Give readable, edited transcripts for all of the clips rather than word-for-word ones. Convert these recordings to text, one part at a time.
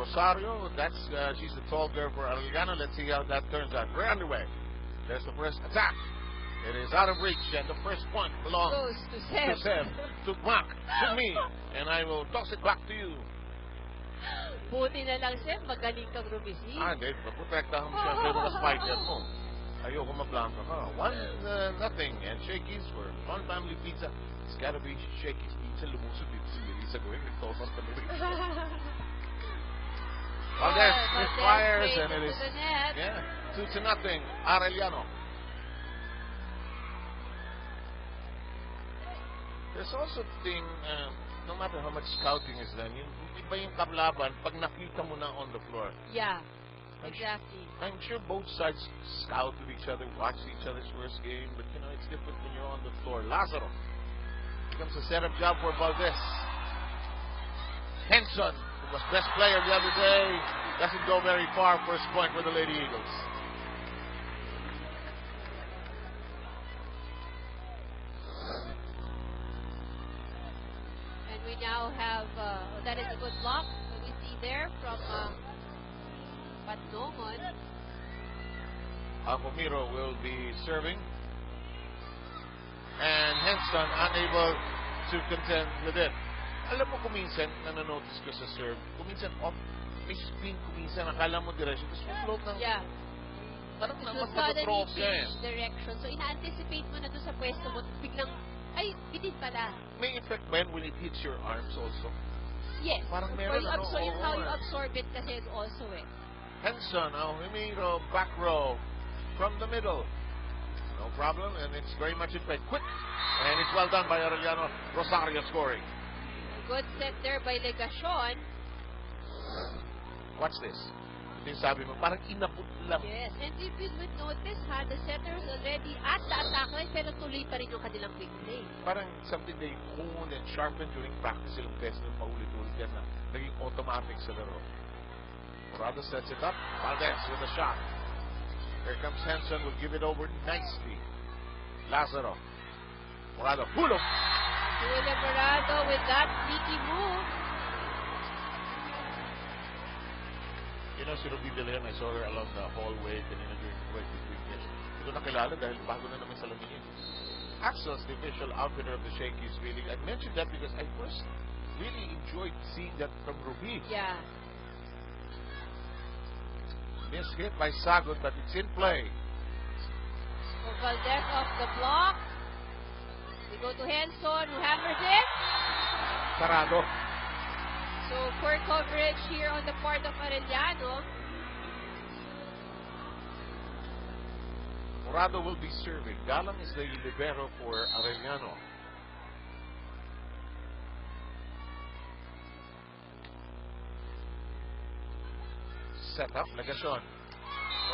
Rosario. That's she's the tall girl for Arellano. Let's see how that turns out. We're underway. There's the first attack. It is out of reach, and the first point belongs to Seb, to Mac, to me, and I will toss it back to you. Buti na lang, Seb, magaling kang rumisi. Hindi. Maprotektahan mo siya. Pero mas fighter mo. Ayoko mablangka ka. 1-0, and Shakey's for Fun Family Pizza. It's gotta be Shakey's Pizza. Lumusot dito si Melissa going with Tosan Tamiri. Valdez misfires, and it is 2-0, Arellano. There's also the thing, no matter how much scouting is done, iba yung kablaban pag nakita mo na on the floor. Yeah, exactly. I'm sure both sides scout with each other, watch each other's first game, but it's different when you're on the floor. Lazaro becomes a setup job for Valdez. Henson, who was best player the other day, doesn't go very far. First point for the Lady Eagles. We now have, that is a good block that we see there from Patnongon. Alfomiro will be serving. And Henson unable to contend with it. Alam mo kuminsan, nanonotice ko sa serve, kuminsan off, may spin kuminsan, akala mo direksyon, tapos may float ng... Yeah. Parang so mag-drop ka direction. So ina-anticipate mo na doon sa pwesto mo, biglang, ay, bitin pala. May effect ba when it hits your arms also? Yes. Parang meron, how you absorb it kasi also Henson, Alfomiro, back row, from the middle. No problem, and it's very much in play. Quick, and it's well done by Arellano. Rosario scoring. Good set there by Legacion. Watch this. Ito yung sabi mo, parang inabot lang. Yes, and if you would notice, the setters already at the attack line, pero tuloy pa rin yung kanilang quick play. Parang something they honed and sharpened during practice ilang beses ng paulit-ulit yan na naging automatic sa laro. Morado sets it up. Valdez with a shot. Here comes Henson, will give it over nicely. Lazaro. Morado, pull up. Julia Morado with that sneaky move. Si Ruby De Leon, I saw her along the hallway kanina during the break between games. Hindi ko nakilala dahil bago na naman sa lamin. Axel's the official outfitter of the Shakey's really. I mentioned that because I first really enjoyed seeing that from Ruby. Yeah. Missed hit by Sagot, but it's in play. So Valdez off the block. We go to Henson, who hammers it. Sarado. So poor coverage here on the part of Arellano. Morado will be serving. Galang is the libero for Arellano. Set up, Legacion.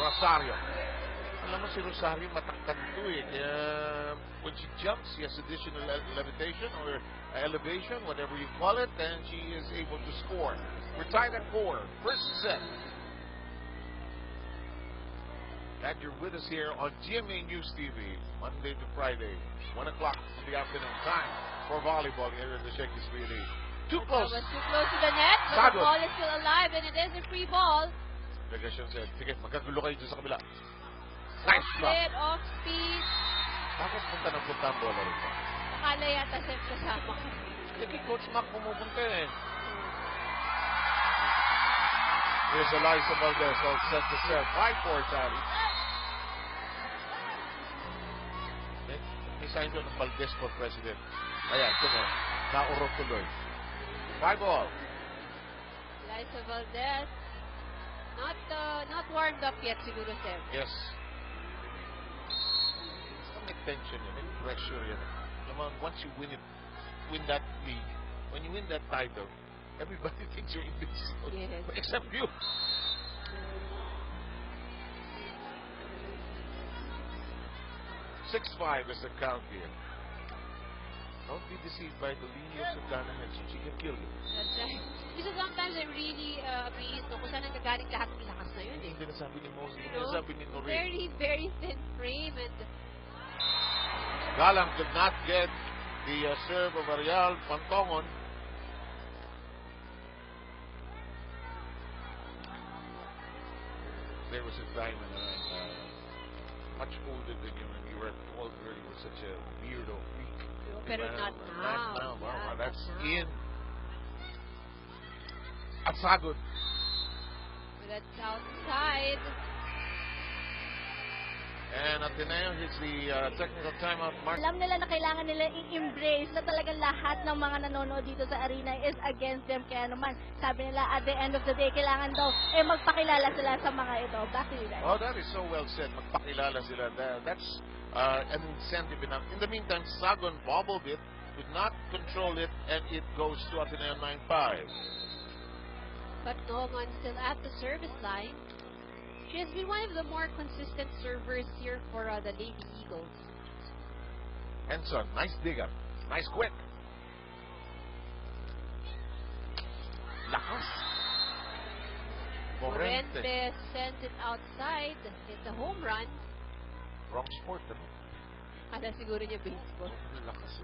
Rosario. Alam mo si Rosario mataktan ito Kaya when she jumps, she has additional levitation or elevation, whatever you call it, and she is able to score. We're tied at 4. First set. Glad you're with us here on GMA News TV, Monday to Friday, 1 o'clock in the afternoon. Time for volleyball here in the Shakey's League. Too close. That was too close to the net, but the ball is still alive, and it is a free ball. Legacion said, sige, magkagulo kayo dyan sa kabila. Nice block. Off speed. Bakit punta ng punta ang bola rin? Akala yata Seb kasama ko. Kay Coach Mac pumupunta Here's Eliza Valdez, all set to serve. 5-4, Tari. May sign doon ng Valdez for president. Ayan, ito na. Naurok tuloy. 5-all. Eliza Valdez. Not warmed up yet, siguro, Seb. Yes. May tension yan, may pressure yan. Once you win that league, when you win that title, everybody thinks you're invincible. Yes. Except you. 6-5 is the count here. Don't be deceived by the lead of Santana Henson. She can kill you. That's right. Because sometimes I'm really amazed kung saan nagagaling lahat ng lakas na yun. Hindi nasabi ni Moses, hindi nasabi ni Noreen. Very, very thin frame. And Galang could not get the serve of Ariel Pantongon. there was a time when much older than you when you were a tall girl, you were such a weirdo freak. Pero not now. Wow, Yeah, that's not now. in. At Sagod. But that's outside. And Ateneo hits the technical timeout mark. Alam nila na kailangan nila i-embrace na talagang lahat ng mga nanonood dito sa arena is against them. Kaya naman, sabi nila at the end of the day, kailangan daw magpakilala sila sa mga ito. Back to you guys. Oh, that is so well said. Magpakilala sila. That's an incentive enough. In the meantime, Sagon bobbled it, could not control it, and it goes to Ateneo 9-5. But Nogon still at the service line. She has been one of the more consistent servers here for the Lady Eagles. Henson, nice digger. Nice quick. Lakas. Morente sent it outside. It's a home run. Wrong sport, ano? Kala siguro niya baseball. Lakas.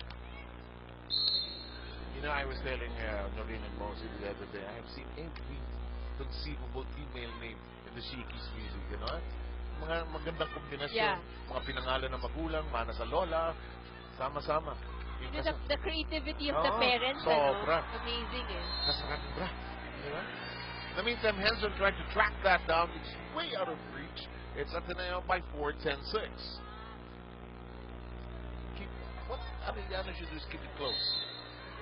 You know, I was telling Noreen and Mosey the other day, I have seen every conceivable female name in the Shikis music, you know? Mga magandang kombinasyon. Yeah. Mga pinangalan ng magulang, mana sa lola, sama-sama. You know, the creativity of the Oo, parents, sobra. amazing eh. Kasaranda. Di ba? In the meantime, Henson tried to track that down. It's way out of reach. It's Ateneo by 4, 10-6. What Arellano should do is keep it close.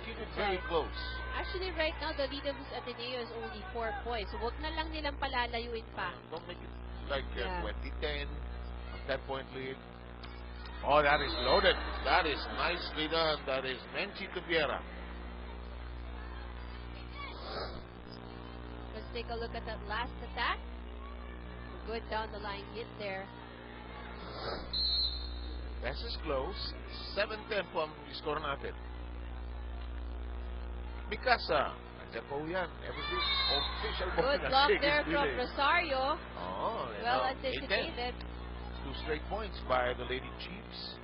Keep it very close. Actually, right now, the lead of Ateneo is only 4 points. So, huwag na lang nilang palalayuin pa. Don't make it like Yeah. 2010, a 10-point lead. Oh, that is loaded. That is nicely done. That is Menchi Tubiera. Let's take a look at that last attack. Good down the line hit there. This is close. 7-10 po ang score natin. Mikasa. Nandiyan po yan. Everything. Official Good block there from Rosario. Oh, Well now, 8-10. anticipated. 2 straight points by the Lady Chiefs.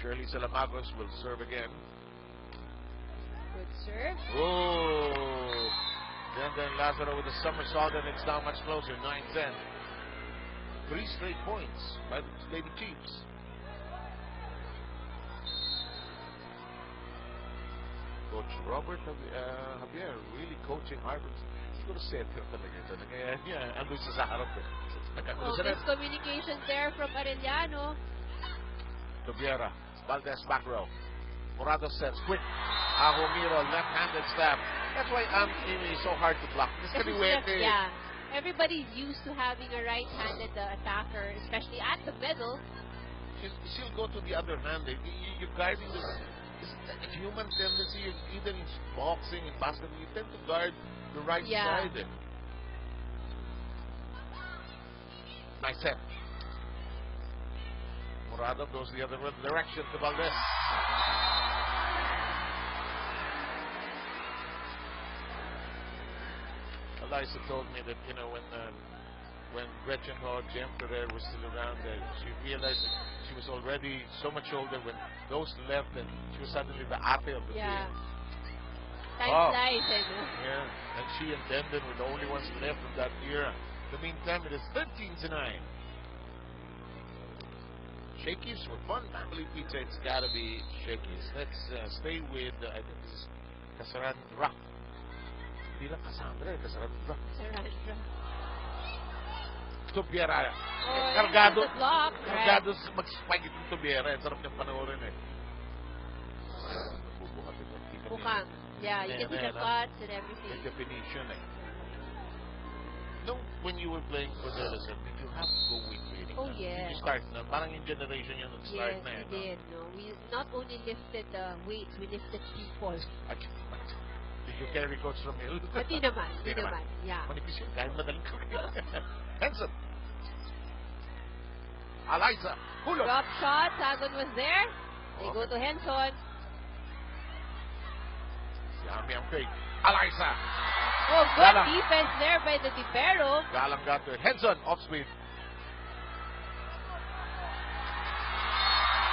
Shirley Salamagos will serve again. Good serve. Oh! Then Lazaro with a somersault, and it's now much closer, 9-10. 3 straight points by the Lady Chiefs. Coach Robert Javier really coaching Harvard. Siguro center talaga ito. Ando sa harap eh. Oh, miscommunication there from Arellano. Tubiera, Valdez back row. Morado sets quick. Ahomiro left-handed stab. That's why Amy is so hard to block. This can be weighted. Yeah. Everybody's used to having a right-handed attacker, especially at the middle. She'll go to the other hand. You're guarding this. It's a human tendency, either in boxing, in basketball, you tend to guard the right Yeah. side. Nice set. Morado goes the other direction to Valdez. Eliza told me that, you know, when Gretchen Hall, Jem Ferrer was still around, she realized that she was already so much older when those left, and she was suddenly the ate of the Yeah. team. Time Oh. flies, Yeah, and she and Dendon were the only ones left from that era. In the meantime, it is 13-9. Shakey's for fun family pizza. It's gotta be Shakey's. Let's stay with, I think this is Casarandra. Hindi lang Cassandra, Casarandra. Sarandra. Tubiera. Oh, Cargado. the block. Cargado mag-spike itong Tubiera. Sarap niyang panoorin eh. Nabubuhat ito. Bukang. Yeah, you can see the cuts and everything. May definition eh. No, when you were playing for the lesson, did you have to go weight training? Oh, Did yes. you start na? Parang yung generation yun nag-start Yes, na eh. we did. No, we not only lifted weights, we lifted people. Did you carry Coach Romel? Hindi naman. Yeah. Manipis yun, kahit madaling kaya. Henson. Eliza. Hulog. Drop shot. Sagon was there. They Okay. go to Henson. Yami ang fake. Eliza. Oh, good Galang. defense there by the Dipero. Galang got to it. Henson, off speed.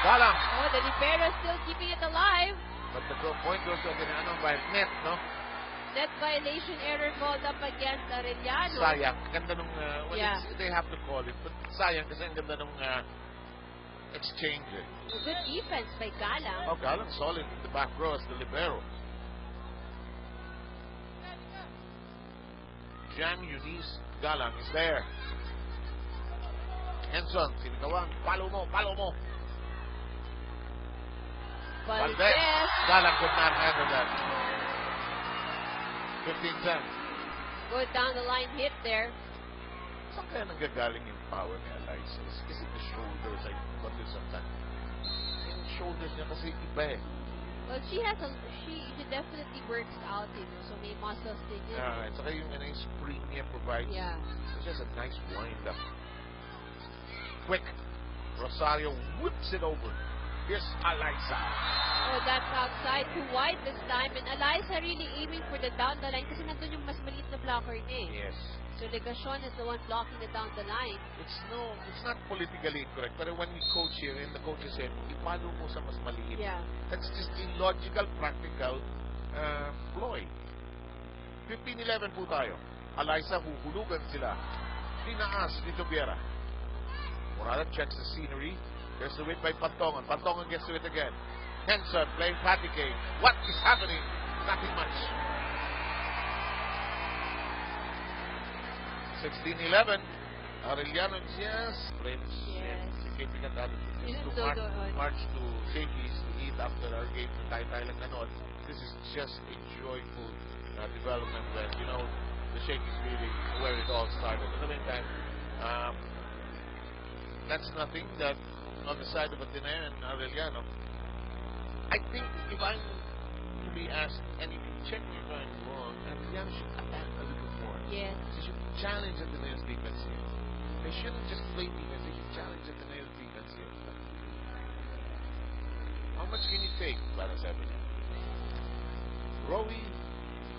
Galang. Oh, the Dipero still keeping it alive. But the point goes to Ateneo by net, no? Net violation error called up against Arellano. Sayang. Ganda nung, Yeah. they have to call it. But sayang kasi ang ganda nung exchange. Good defense by Galang. Oh, Galang solid in the back row as the libero. Jan Eunice Galang is there. Henson, sinigawan. Follow mo. Valdez. Valdez. Galang could not handle that. 15-10. Good down the line hit there. Saan kaya nanggagaling yung power ni Alyssa? Is it the shoulders? I got this sometimes. Yung shoulders niya kasi iba eh. Well, she definitely works out, so may muscles din yun. At saka yung spring niya provides. Yeah. It's just a nice wind up. Quick. Rosario whips it over. Here's Alyssa. Oh, that's outside to wide this time. And Alyssa really aiming for the down the line kasi nandun yung mas maliit na blocker niya eh. Yes. So Legacion is the one blocking the down the line. It's not politically incorrect. But when we coach here, and the coach said, ipalo mo sa mas maliit. Yeah. That's just a logical, practical ploy. 15-11 po tayo. Alyssa, huhulugan sila. Tinaas ni Tobiera. Morada checks the scenery. There's the win by Pantongan. Pantongan gets to it again. Henson playing patty game. What is happening? Nothing much. 16-11. Arellano just plays. Yes. Keeping it out. Yun To ang march to Shakey's to eat after our game. Tayo lang ganon. This is just a joyful development when, the Shakey's really where it all started. In the meantime, that's nothing that on the side of Ateneo and Arellano. I think if I'm to be asked, and if you check me if I'm wrong, Arellano should attack a little more. Yes. They should challenge Ateneo's defense here. They shouldn't just play defense, they should challenge Ateneo's defense here. How much can you take, para sabi niya? Rowie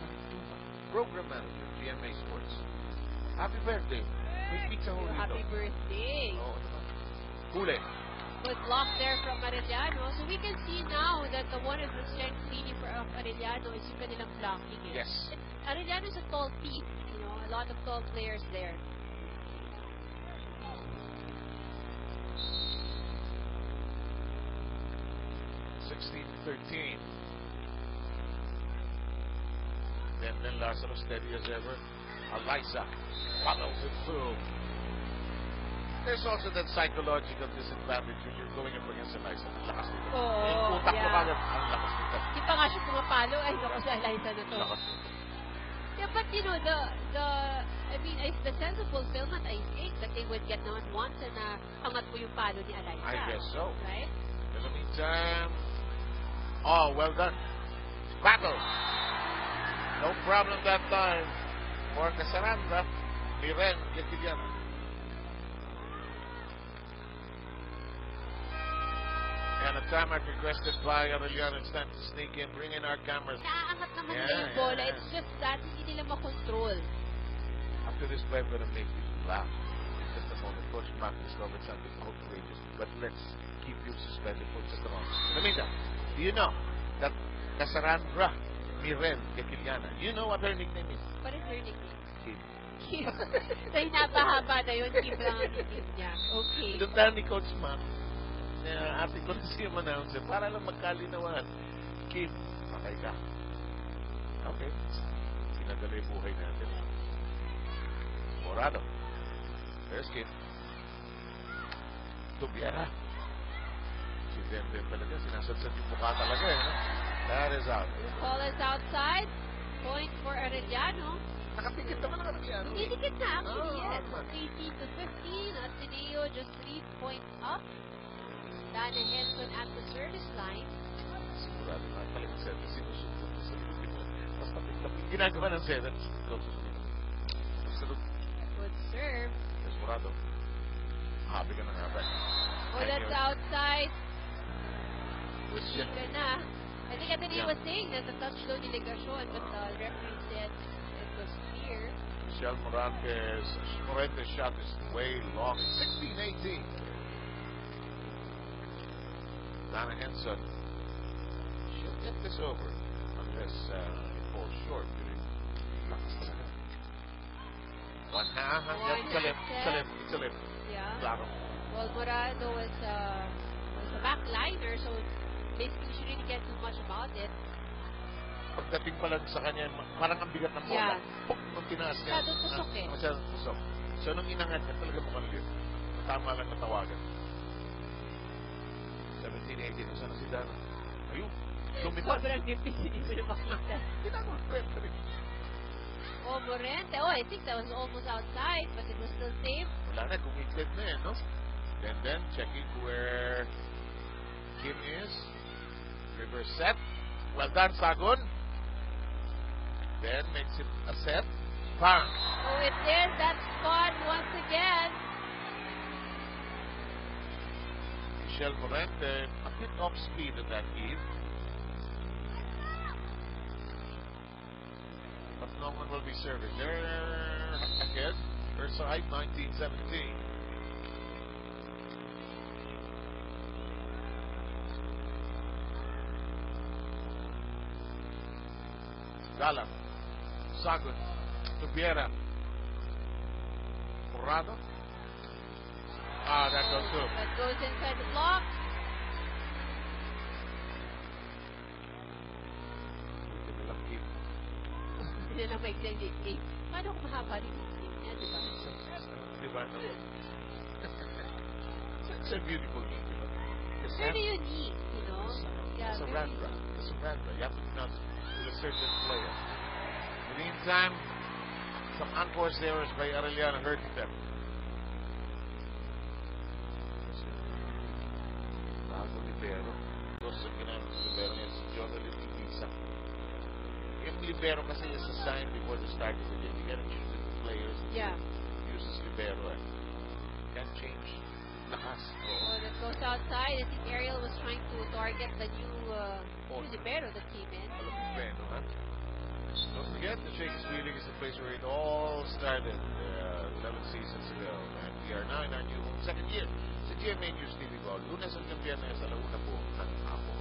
Antuma, program manager, GMA Sports. Happy birthday. May pizza ho rito. Happy birthday. Oo, huli. Good block there from Arellano. So we can see now that one of the strengths really of Arellano is yung kanilang blocking. Yes. Arellano is a tall team. A lot of tall players there. Then Lazaro steady as ever. Alyssa follows it through. There's also that psychological disadvantage when you're going up against Alyssa. Ang lakas nito. Oo, Yung utak mo yeah. kagad, ang lakas nito. Di pa nga siya pumapalo. Ay, naku si Alyssa na to. Lakas nito. Yeah, but the sense of fulfillment, I think, that they would get naman once na angat po yung palo ni Alyssa. I guess so. Right? In the meantime, well done. Battle. No problem that time for Casarandra. Miren Getiliana. And a timeout requested by Arellano. It's time to sneak in, bring in our cameras. Naaangat naman nila yung bola. It's just that hindi nila makontrol. After this play, I'm going to make you laugh. Just a moment. Coach Mac discovered something outrageous. But let's keep you suspended for just a moment. In the meantime, do you know that Casarandra Miren Getiliana, you know what her nickname is? What is her nickname? Kid. Kim. Dahil napahaba na yun, Kim lang ang nickname niya. Okay. Doon tayo ni Coach Mac. Ate ko na siya announcer para lang magkalinawan. Kim, patay ka. Okay. Sinadala yung buhay natin. Morado. There's Kim. Tubiera. Si Denden talaga. Sinasadsad yung mukha talaga. That is out. The ball is outside. Point for Arellano. Nakapikit naman ang Arellano. Hindi dikit na actually, yes. tama. 18-15. Ateneo just 3 points up. Dana Henson at the service line. Sigurado na talagang service. Sinusunod sa likod mo. Mas tapik-tapik. Ginagawa ng service. Good serve. Yes, Morado. Habi ka na nga ba? Oh, that's outside. Christian. Ika na. I think Ateneo was saying that the touchdown ni Legacion, but the referee said it was clear. Michelle Morante's shot is way long. 16-18. Dana Henson. Don't get this over unless it falls short. Lakas talaga. One half. It's a lift. It's a lift. It's a lift. Yeah. Claro. Well, Morado was a backliner, so basically she didn't get too much about it. Pagdating pa lang sa kanya, parang ang bigat ng bola. Yeah. Pok, nung tinaas niya. Masyadong tusok eh. Masyadong tusok. So, nung inangat niya, talaga mukhang lift. Tama lang natawagan. 17-18 na sana si Dana. Ayun. Lumipad. Sobrang nipis, hindi ko na makita. Tinanong, referee. Oh, Morente. Oh, I think that was almost outside, but it was still safe. Wala na, kumiklit na eh, no? Then, checking where Kim is. Reverse set. Well done, Sagun. Then makes it a set. Bang! Oh, it is that spot once again. Michelle Morente, a bit off speed in that eve. But no one will be serving. They're ahead. Her side, 19-17. Galang. Sagun. Tubiera. Morado. That goes through. That goes inside the block. Hindi na mag-extend yung game. Paano kung mahaba rin yung game niya, di ba? Diba? It's a beautiful game, diba? It's very unique, you know? Yeah, It's a very random. unique. It's a random. You have to pronounce it with a certain player. In the meantime, some unforced errors by Arellano hurting them. Bago libero. Dos ang ginamit sa libero niya si Jonathan Ibiza. Yung libero kasi is assigned before the start of the game. You gotta choose the players. Yeah. Uses libero. Can't change. Lakas. Oh, that goes outside. I think Ariel was trying to target the new libero that came in. Libero, huh? Don't forget, the Shakes Wheeling is the place where it all started 11 seasons ago. And we are now in our new second year. Sa GMA News TV Ball, Lunes hanggang Biyernes, alauna po ng hapon.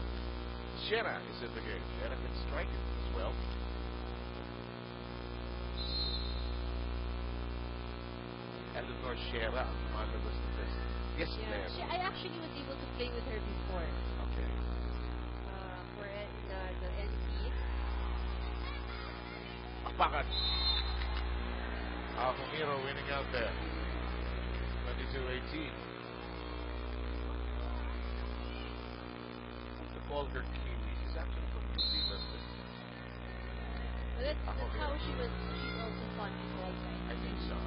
Shera is in the game. Shera can strike it as well. Eleanor Shera ang lumalabas na test. Yes, Yeah. ma'am. I actually was able to play with her before. Okay. For the NC. Akpakan. Alfamiro winning out there. 22-18. The ball her Kiwi is actually from New Zealand. But that's how she's also fun to call by. I think so.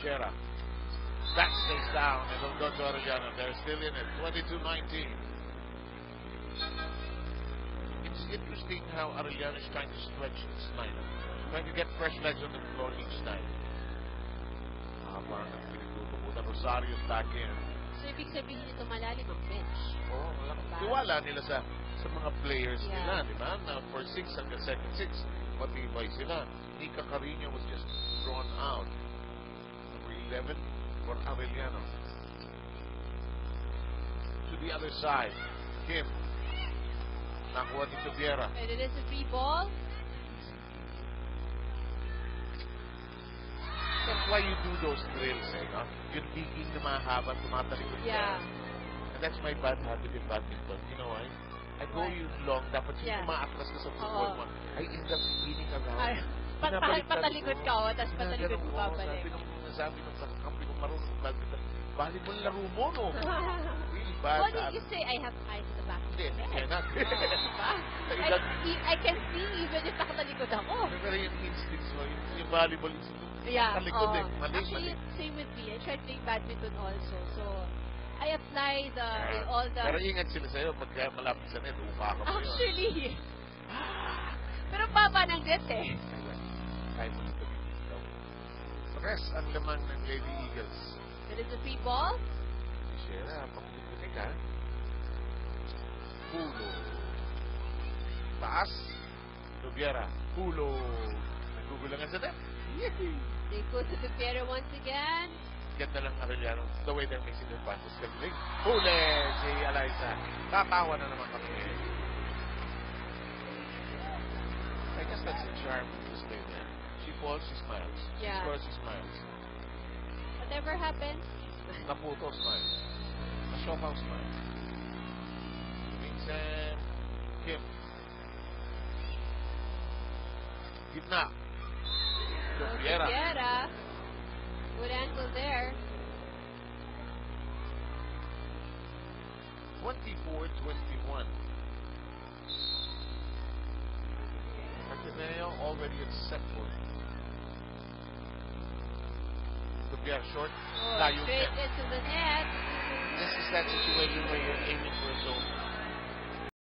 Shera. That stays down. It'll go to Arellano. They're still in it. 22-19. It's interesting how Arellano is trying to stretch its lineup. Trying to get fresh legs on the floor each time. Parang pinagtutubutan. Rosario's back in. So, ibig sabihin ito malalim ang bench. Oh, tiwala nila sa mga players Yeah. nila, di ba? Na for 6 hanggang second 6, matibay sila. Nika Carino was just drawn out. Number 11 for Arellano. To the other side, Kim. Nakuha ni Tubiera. And it is a free ball. That's why you do those drills, eh, no? Yung digging na mahaba, tumatalikod Yeah. ka. And that's my bad habit in badminton. You know why? I go Why? you long, dapat Yeah. yung umaatras ka sa football mo. I end up spinning around. Ay, Pinabaliktad patalikod ko. ka, tapos patalikod Ginaganon ko ko. babalik. Sabi nung kakampi kong marunong badminton, volleyball laro mo, no? Really bad What did habit. you say? I have eyes at the back of Hindi, my hindi head. na. Diba? I can see even if nakatalikod ako. Pero yung instincts mo, yung volleyball instincts, Yeah. talikod eh. Mali, Actually, mali. same with me. I tried playing badminton also. So, I apply all the... Pero ingat sila sa'yo, pagka malapit sa net, upa ka mo yun. Actually, pero baba ng net eh. Kaya mo nito ikaw. Press ang laman ng Lady Eagles. It is a free ball. Sierra, pakutunik ha. Pulo. Taas. Tubiera. Pulo. Naggugulangan sa net. They go to the Piero once again. ganda ng Arellano, the way they're mixing their passes. Galing. Huli si Eliza. Tatawa na naman kami. I guess that's the charm of this lady. She falls, she smiles. She Yeah. scores, she smiles. Whatever happens, Naputo, smiles. Nashokaw, smiles. Vincent Kim. Gitna. Lupiera. Piera. Good angle there. 24-21. Ateneo already at set point. Lupiera short. Oh, Layo straight net. into the net. This is that situation where you're aiming for a zone.